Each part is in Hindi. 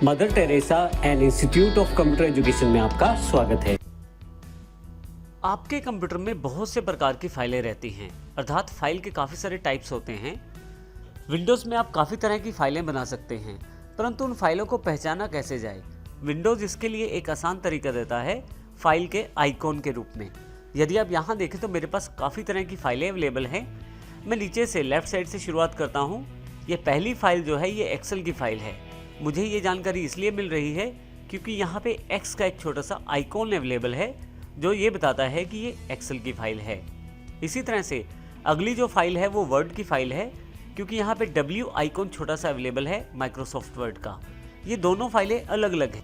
Mother Teresa and institute of computer education में आपका स्वागत है। आपके कंप्यूटर में बहुत से प्रकार की फाइलें रहती हैं, अर्थात फाइल के काफ़ी सारे टाइप्स होते हैं। विंडोज़ में आप काफ़ी तरह की फाइलें बना सकते हैं, परंतु उन फाइलों को पहचाना कैसे जाए। विंडोज़ इसके लिए एक आसान तरीका देता है फाइल के आइकॉन के रूप में। यदि आप यहाँ देखें तो मेरे पास काफ़ी तरह की फाइलें अवेलेबल हैं। मैं नीचे से लेफ़्ट साइड से शुरुआत करता हूँ। ये पहली फाइल जो है ये एक्सेल की फ़ाइल है। मुझे ये जानकारी इसलिए मिल रही है क्योंकि यहाँ पे एक्स का एक छोटा सा आइकॉन अवेलेबल है जो ये बताता है कि ये एक्सेल की फ़ाइल है। इसी तरह से अगली जो फाइल है वो वर्ड की फ़ाइल है, क्योंकि यहाँ पे डब्ल्यू आइकॉन छोटा सा अवेलेबल है माइक्रोसॉफ्ट वर्ड का। ये दोनों फाइलें अलग अलग हैं।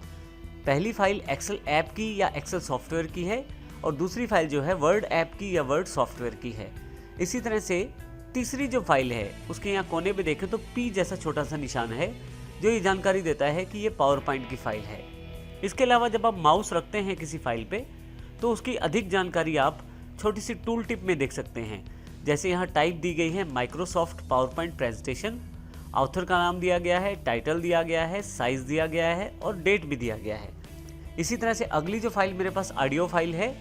पहली फाइल एक्सेल ऐप की या एक्सेल सॉफ्टवेयर की है और दूसरी फाइल जो है वर्ड ऐप की या वर्ड सॉफ्टवेयर की है। इसी तरह से तीसरी जो फाइल है उसके यहाँ कोने पे देखें तो पी जैसा छोटा सा निशान है जो ये जानकारी देता है कि ये पावर पॉइंट की फाइल है। इसके अलावा जब आप माउस रखते हैं किसी फाइल पे तो उसकी अधिक जानकारी आप छोटी सी टूल टिप में देख सकते हैं। जैसे यहाँ टाइप दी गई है Microsoft power point presentation, author का नाम दिया गया है, टाइटल दिया गया है, साइज़ दिया गया है और डेट भी दिया गया है। इसी तरह से अगली जो फाइल मेरे पास ऑडियो फाइल है।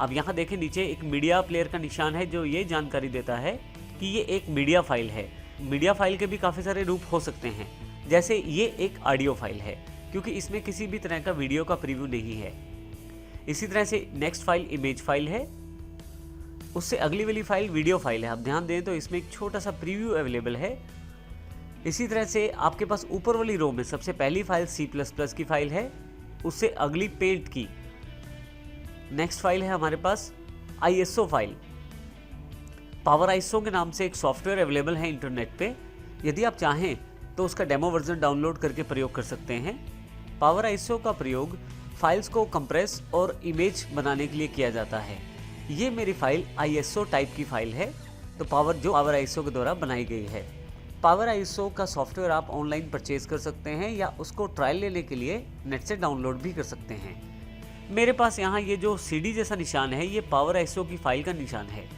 अब यहाँ देखें नीचे एक मीडिया प्लेयर का निशान है जो ये जानकारी देता है कि ये एक मीडिया फाइल है। मीडिया फाइल के भी काफ़ी सारे रूप हो सकते हैं, जैसे ये एक ऑडियो फाइल है क्योंकि इसमें किसी भी तरह का वीडियो का प्रीव्यू नहीं है। इसी तरह से नेक्स्ट फाइल इमेज फाइल है। उससे अगली वाली फाइल वीडियो फाइल है। आप ध्यान दें तो इसमें एक छोटा सा प्रीव्यू अवेलेबल है। इसी तरह से आपके पास ऊपर वाली रो में सबसे पहली फाइल C++ की फाइल है, उससे अगली पेंट की। नेक्स्ट फाइल है हमारे पास ISO फाइल। पावर ISO के नाम से एक सॉफ्टवेयर अवेलेबल है इंटरनेट पे। यदि आप चाहें तो उसका डेमो वर्जन डाउनलोड करके प्रयोग कर सकते हैं। पावर ISO का प्रयोग फाइल्स को कंप्रेस और इमेज बनाने के लिए किया जाता है। ये मेरी फाइल ISO टाइप की फाइल है, तो पावर ISO के द्वारा बनाई गई है। पावर ISO का सॉफ्टवेयर आप ऑनलाइन परचेज कर सकते हैं या उसको ट्रायल लेने के लिए नेट से डाउनलोड भी कर सकते हैं। मेरे पास यहाँ ये जो CD जैसा निशान है ये पावर ISO की फाइल का निशान है।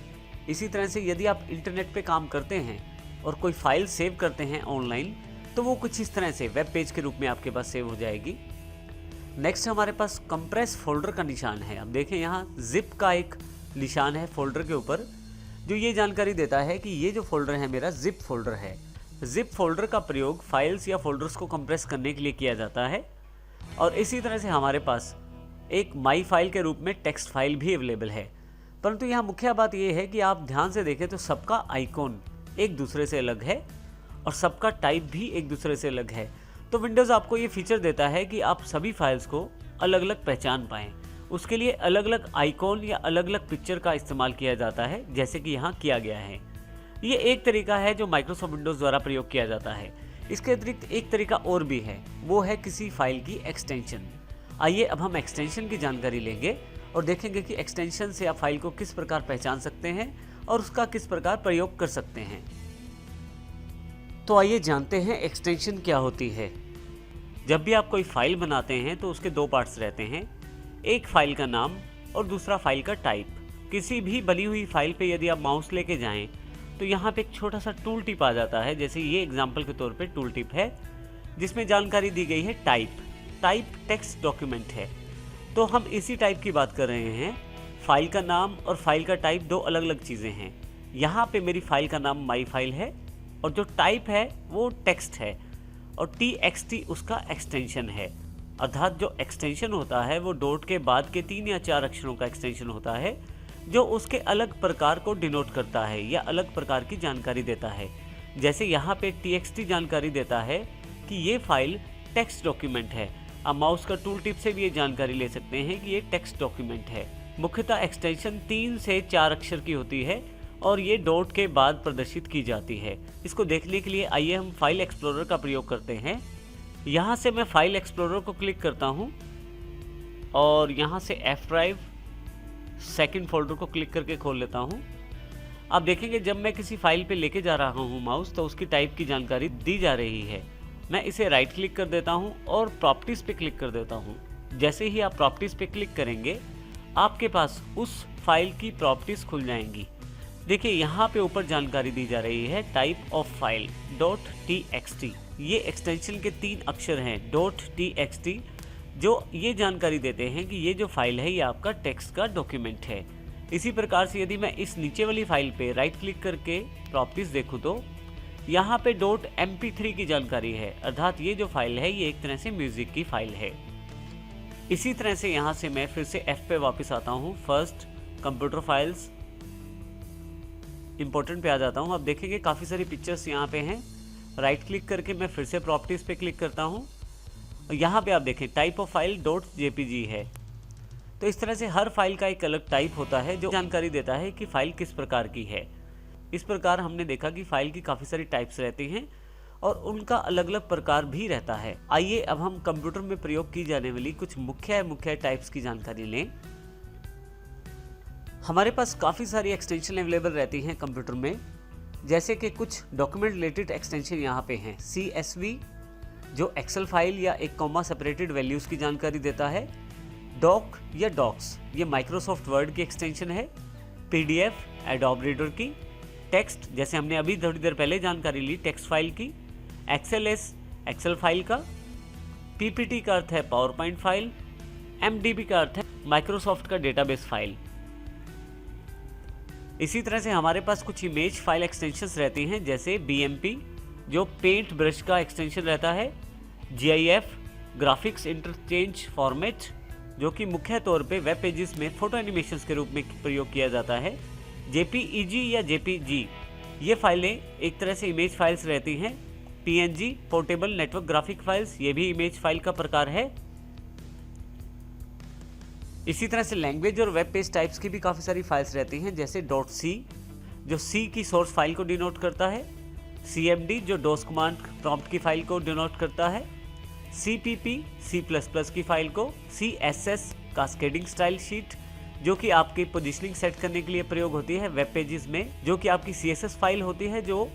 इसी तरह से यदि आप इंटरनेट पे काम करते हैं और कोई फाइल सेव करते हैं ऑनलाइन तो वो कुछ इस तरह से वेब पेज के रूप में आपके पास सेव हो जाएगी। नेक्स्ट हमारे पास कंप्रेस फोल्डर का निशान है। अब देखें यहाँ जिप का एक निशान है फोल्डर के ऊपर जो ये जानकारी देता है कि ये जो फोल्डर है मेरा जिप फोल्डर है। जिप फोल्डर का प्रयोग फाइल्स या फोल्डर्स को कंप्रेस करने के लिए किया जाता है। और इसी तरह से हमारे पास एक माई फाइल के रूप में टेक्स्ट फाइल भी अवेलेबल है। परंतु यहाँ मुख्य बात यह है कि आप ध्यान से देखें तो सबका आइकॉन एक दूसरे से अलग है और सबका टाइप भी एक दूसरे से अलग है। तो विंडोज़ आपको ये फीचर देता है कि आप सभी फाइल्स को अलग अलग पहचान पाएँ। उसके लिए अलग अलग आइकॉन या अलग अलग पिक्चर का इस्तेमाल किया जाता है, जैसे कि यहाँ किया गया है। ये एक तरीका है जो माइक्रोसॉफ्ट विंडोज़ द्वारा प्रयोग किया जाता है। इसके अतिरिक्त एक तरीका और भी है, वो है किसी फाइल की एक्सटेंशन। आइए अब हम एक्सटेंशन की जानकारी लेंगे और देखेंगे कि एक्सटेंशन से आप फाइल को किस प्रकार पहचान सकते हैं और उसका किस प्रकार प्रयोग कर सकते हैं। तो आइए जानते हैं एक्सटेंशन क्या होती है। जब भी आप कोई फाइल बनाते हैं तो उसके दो पार्ट्स रहते हैं, एक फाइल का नाम और दूसरा फाइल का टाइप। किसी भी बनी हुई फाइल पे यदि आप माउस लेके जाएं तो यहाँ पे एक छोटा सा टूल टिप आ जाता है। जैसे ये एग्जांपल के तौर पे टूल टिप है जिसमें जानकारी दी गई है टाइप टेक्स्ट डॉक्यूमेंट है। तो हम इसी टाइप की बात कर रहे हैं। फाइल का नाम और फाइल का टाइप दो अलग अलग चीज़ें हैं। यहाँ पे मेरी फाइल का नाम माई फाइल है और जो टाइप है वो टेक्स्ट है और TXT उसका एक्सटेंशन है। अर्थात जो एक्सटेंशन होता है वो डॉट के बाद के 3 या 4 अक्षरों का एक्सटेंशन होता है जो उसके अलग प्रकार को डिनोट करता है या अलग प्रकार की जानकारी देता है। जैसे यहाँ पे TXT जानकारी देता है कि ये फाइल टेक्स्ट डॉक्यूमेंट है। आप माउस का टूल टिप से भी ये जानकारी ले सकते हैं कि ये टेक्स्ट डॉक्यूमेंट है। मुख्यतः एक्सटेंशन 3 से 4 अक्षर की होती है और ये डॉट के बाद प्रदर्शित की जाती है। इसको देखने के लिए आइए हम फाइल एक्सप्लोरर का प्रयोग करते हैं। यहाँ से मैं फाइल एक्सप्लोरर को क्लिक करता हूँ और यहाँ से F ड्राइव सेकंड फोल्डर को क्लिक करके खोल लेता हूँ। आप देखेंगे जब मैं किसी फाइल पे लेके जा रहा हूँ माउस तो उसकी टाइप की जानकारी दी जा रही है। मैं इसे राइट क्लिक कर देता हूँ और प्रॉपर्टीज़ पे क्लिक कर देता हूँ। जैसे ही आप प्रॉपर्टीज़ पे क्लिक करेंगे आपके पास उस फाइल की प्रॉपर्टीज़ खुल जाएंगी। देखिए यहाँ पे ऊपर जानकारी दी जा रही है टाइप ऑफ फाइल .txt। ये एक्सटेंशन के 3 अक्षर हैं .txt, जो ये जानकारी देते हैं कि ये जो फाइल है ये आपका टेक्स्ट का डॉक्यूमेंट है। इसी प्रकार से यदि मैं इस नीचे वाली फाइल पे राइट क्लिक करके प्रॉपर्टीज देखूँ तो यहाँ पे .mp3 की जानकारी है, अर्थात ये जो फाइल है ये एक तरह से म्यूजिक की फाइल है। इसी तरह से यहाँ से मैं फिर से F पे वापस आता हूँ, फर्स्ट कंप्यूटर फाइल्स, इंपॉर्टेंट पे आ जाता हूँ। अब देखेंगे काफ़ी सारी पिक्चर्स यहाँ पे हैं। राइट क्लिक करके मैं फिर से प्रॉपर्टीज़ पे क्लिक करता हूँ और यहाँ पे आप देखें टाइप ऑफ फाइल .jpg है। तो इस तरह से हर फाइल का एक अलग टाइप होता है जो जानकारी देता है कि फाइल किस प्रकार की है। इस प्रकार हमने देखा कि फाइल की काफ़ी सारी टाइप्स रहती हैं और उनका अलग अलग प्रकार भी रहता है। आइए अब हम कंप्यूटर में प्रयोग की जाने वाली कुछ मुख्य टाइप्स की जानकारी लें। हमारे पास काफ़ी सारी एक्सटेंशन अवेलेबल रहती हैं कंप्यूटर में, जैसे कि कुछ डॉक्यूमेंट रिलेटेड एक्सटेंशन यहाँ पे हैं। CSV जो एक्सेल फाइल या एक कॉमा सेपरेटेड वैल्यूज़ की जानकारी देता है। डॉक या डॉक्स ये माइक्रोसॉफ्ट वर्ड की एक्सटेंशन है। PDF एडोब रीडर की। टेक्स्ट जैसे हमने अभी थोड़ी देर पहले जानकारी ली टेक्स्ट फाइल की। XLS एक्सेल फाइल का। PPT का अर्थ है पावर पॉइंट फाइल। MDB का अर्थ है माइक्रोसॉफ्ट का डेटाबेस फाइल। इसी तरह से हमारे पास कुछ इमेज फाइल एक्सटेंशंस रहती हैं, जैसे BMP जो पेंट ब्रश का एक्सटेंशन रहता है। GIF ग्राफिक्स इंटरचेंज फॉर्मेट जो कि मुख्य तौर पे वेब पेजेस में फोटो एनिमेशंस के रूप में प्रयोग किया जाता है। JPEG या JPG ये फाइलें एक तरह से इमेज फाइल्स रहती हैं। PNG portable network graphic files ये भी इमेज फाइल का प्रकार है। इसी तरह से लैंग्वेज और वेब पेज टाइप्स की भी काफ़ी सारी फाइल्स रहती हैं, जैसे .c जो C की सोर्स फाइल को डिनोट करता है। CMD जो डॉस कमांड प्रॉम्प्ट की फाइल को डिनोट करता है। CPP C++ की फाइल को। CSS कास्केडिंग स्टाइल शीट जो कि आपकी पोजीशनिंग सेट करने के लिए प्रयोग होती है वेब पेजेस में, जो कि आपकी CSS फाइल होती है जो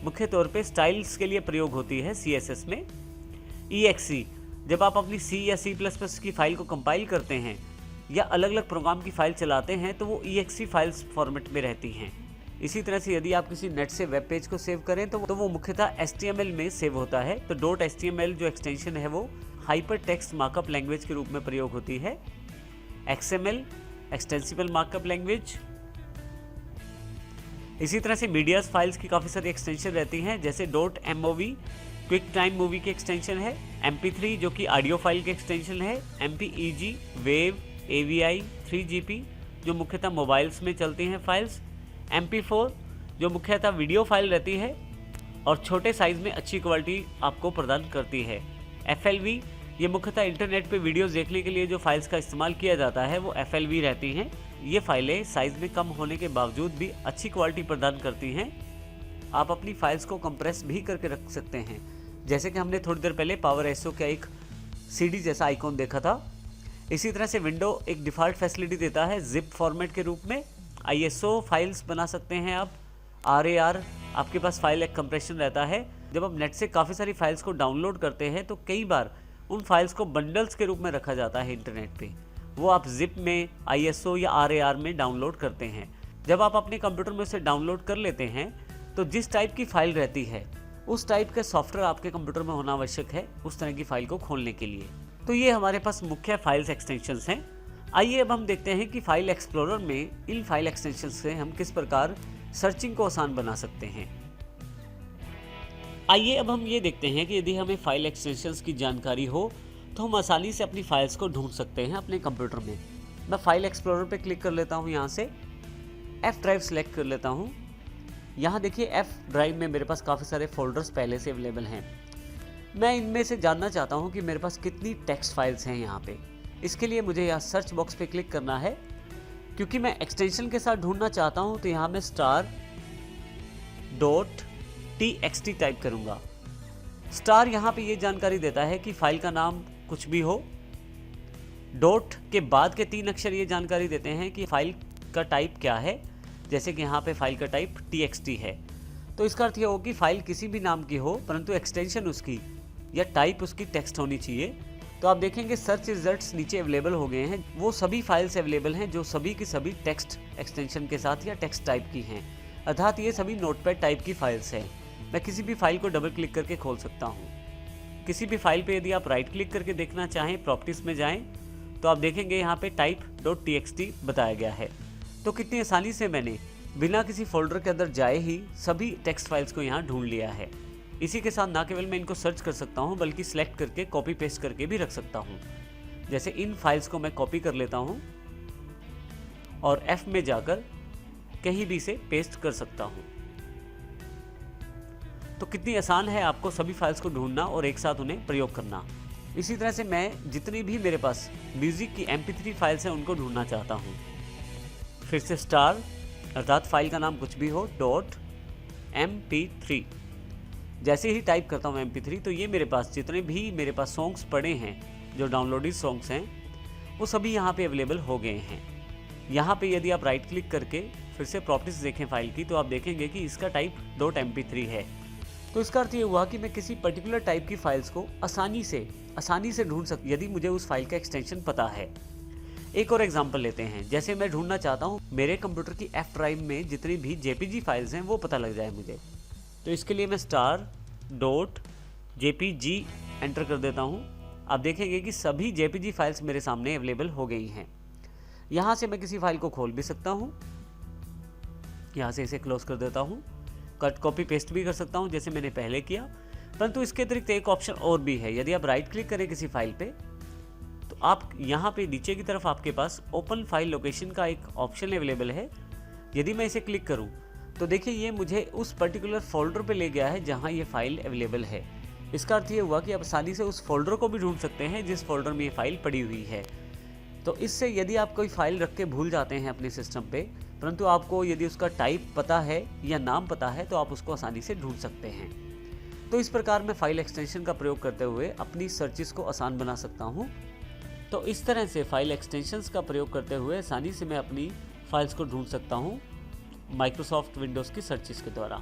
मुख्य तौर पे स्टाइल्स के लिए प्रयोग होती है CSS में। EXE जब आप अपनी C या C++ की फाइल को कंपाइल करते हैं या अलग अलग प्रोग्राम की फाइल चलाते हैं तो वो EXE फाइल्स फॉर्मेट में रहती हैं। इसी तरह से यदि आप किसी नेट से वेब पेज को सेव करें तो वो मुख्यतः HTML में सेव होता है। तो .html जो एक्सटेंशन है वो हाइपर टेक्स्ट मार्कअप लैंग्वेज के रूप में प्रयोग होती है। XML extensible markup language. इसी तरह से मीडियाज फाइल्स की काफ़ी सारी एक्सटेंशन रहती हैं, जैसे .mov क्विक टाइम मूवी की एक्सटेंशन है। MP3 जो कि ऑडियो फाइल की एक्सटेंशन है। MPEG वेव AVI 3GP जो मुख्यतः मोबाइल्स में चलती हैं फाइल्स। MP4 जो मुख्यतः वीडियो फाइल रहती है और छोटे साइज़ में अच्छी क्वालिटी आपको प्रदान करती है। FLV ये मुख्यतः इंटरनेट पे वीडियोस देखने के लिए जो फाइल्स का इस्तेमाल किया जाता है वो FLV रहती हैं। ये फाइलें साइज़ में कम होने के बावजूद भी अच्छी क्वालिटी प्रदान करती हैं। आप अपनी फाइल्स को कंप्रेस भी करके रख सकते हैं, जैसे कि हमने थोड़ी देर पहले पावर SO का एक CD जैसा आइकॉन देखा था। इसी तरह से विंडो एक डिफ़ॉल्ट फैसिलिटी देता है जिप फॉर्मेट के रूप में। ISO फाइल्स बना सकते हैं आप। RAR आपके पास फाइल एक कंप्रेशन रहता है। जब आप नेट से काफ़ी सारी फाइल्स को डाउनलोड करते हैं तो कई बार उन फाइल्स को बंडल्स के रूप में रखा जाता है इंटरनेट पे, वो आप जिप में ISO या RAR में डाउनलोड करते हैं। जब आप अपने कंप्यूटर में उसे डाउनलोड कर लेते हैं तो जिस टाइप की फ़ाइल रहती है उस टाइप का सॉफ्टवेयर आपके कंप्यूटर में होना आवश्यक है उस तरह की फ़ाइल को खोलने के लिए। तो ये हमारे पास मुख्य फाइल्स एक्सटेंशंस हैं। आइए अब हम देखते हैं कि फाइल एक्सप्लोरर में इन फाइल एक्सटेंशंस से हम किस प्रकार सर्चिंग को आसान बना सकते हैं। आइए अब हम ये देखते हैं कि यदि हमें फाइल एक्सटेंशंस की जानकारी हो तो हम आसानी से अपनी फाइल्स को ढूंढ सकते हैं अपने कंप्यूटर में। मैं फाइल एक्सप्लोरर पे क्लिक कर लेता हूँ, यहाँ से F ड्राइव सेलेक्ट कर लेता हूँ। यहाँ देखिए F ड्राइव में मेरे पास काफ़ी सारे फोल्डर्स पहले से अवेलेबल हैं। मैं इनमें से जानना चाहता हूँ कि मेरे पास कितनी टेक्स्ट फाइल्स हैं यहाँ पे। इसके लिए मुझे यहाँ सर्च बॉक्स पे क्लिक करना है। क्योंकि मैं एक्सटेंशन के साथ ढूंढना चाहता हूँ तो यहाँ मैं star.txt टाइप करूँगा। स्टार यहाँ पे ये जानकारी देता है कि फाइल का नाम कुछ भी हो। डॉट के बाद के 3 अक्षर ये जानकारी देते हैं कि फाइल का टाइप क्या है, जैसे कि यहाँ पे फाइल का टाइप txt है। तो इसका अर्थ ये हो कि फाइल किसी भी नाम की हो परंतु एक्सटेंशन उसकी या टाइप उसकी टेक्स्ट होनी चाहिए। तो आप देखेंगे सर्च रिजल्ट्स नीचे अवेलेबल हो गए हैं। वो सभी फाइल्स अवेलेबल हैं जो सभी की सभी टेक्स्ट एक्सटेंशन के साथ या टेक्स्ट टाइप की हैं, अर्थात ये सभी नोटपैड टाइप की फाइल्स हैं। मैं किसी भी फाइल को डबल क्लिक करके खोल सकता हूँ। किसी भी फाइल पे यदि आप राइट क्लिक करके देखना चाहें, प्रॉपर्टीज में जाएं, तो आप देखेंगे यहाँ पे type.txt बताया गया है। तो कितनी आसानी से मैंने बिना किसी फोल्डर के अंदर जाए ही सभी टेक्स्ट फाइल्स को यहाँ ढूंढ लिया है। इसी के साथ ना केवल मैं इनको सर्च कर सकता हूँ बल्कि सिलेक्ट करके कॉपी पेस्ट करके भी रख सकता हूँ। जैसे इन फाइल्स को मैं कॉपी कर लेता हूँ और F में जाकर कहीं भी से पेस्ट कर सकता हूँ। तो कितनी आसान है आपको सभी फाइल्स को ढूंढना और एक साथ उन्हें प्रयोग करना। इसी तरह से मैं जितनी भी मेरे पास म्यूजिक की MP3 फाइल्स हैं उनको ढूंढना चाहता हूँ। फिर से स्टार अर्थात फाइल का नाम कुछ भी हो .mp3 जैसे ही टाइप करता हूँ MP3 तो ये मेरे पास जितने भी मेरे पास सॉन्ग्स पड़े हैं, जो डाउनलोडेड सॉन्ग्स हैं, वो सभी यहाँ पे अवेलेबल हो गए हैं। यहाँ पे यदि आप राइट क्लिक करके फिर से प्रॉपर्टीज देखें फाइल की, तो आप देखेंगे कि इसका टाइप .mp3 है। तो इसका अर्थ ये हुआ कि मैं किसी पर्टिकुलर टाइप की फाइल्स को आसानी से ढूंढ सकता यदि मुझे उस फाइल का एक्सटेंशन पता है। एक और एग्जांपल लेते हैं। जैसे मैं ढूंढना चाहता हूँ मेरे कंप्यूटर की F ड्राइव में जितनी भी JPG फाइल्स हैं वो पता लग जाए मुझे, तो इसके लिए मैं star.jpg एंटर कर देता हूँ। आप देखेंगे कि सभी JPG फाइल्स मेरे सामने अवेलेबल हो गई हैं। यहाँ से मैं किसी फाइल को खोल भी सकता हूँ, यहाँ से इसे क्लोज कर देता हूँ, कट कॉपी पेस्ट भी कर सकता हूँ जैसे मैंने पहले किया। परंतु इसके अतिरिक्त एक ऑप्शन और भी है। यदि आप राइट क्लिक करें किसी फाइल पे, तो आप यहाँ पे नीचे की तरफ आपके पास ओपन फाइल लोकेशन का एक ऑप्शन अवेलेबल है। यदि मैं इसे क्लिक करूँ तो देखिए ये मुझे उस पर्टिकुलर फोल्डर पे ले गया है जहाँ ये फाइल अवेलेबल है। इसका अर्थ ये हुआ कि आप आसानी से उस फोल्डर को भी ढूंढ सकते हैं जिस फोल्डर में ये फाइल पड़ी हुई है। तो इससे यदि आप कोई फाइल रख के भूल जाते हैं अपने सिस्टम पे, परंतु आपको यदि उसका टाइप पता है या नाम पता है, तो आप उसको आसानी से ढूंढ सकते हैं। तो इस प्रकार मैं फाइल एक्सटेंशन का प्रयोग करते हुए अपनी सर्चेस को आसान बना सकता हूँ। तो इस तरह से फाइल एक्सटेंशंस का प्रयोग करते हुए आसानी से मैं अपनी फाइल्स को ढूंढ सकता हूँ माइक्रोसॉफ्ट विंडोज़ की सर्चेस के द्वारा।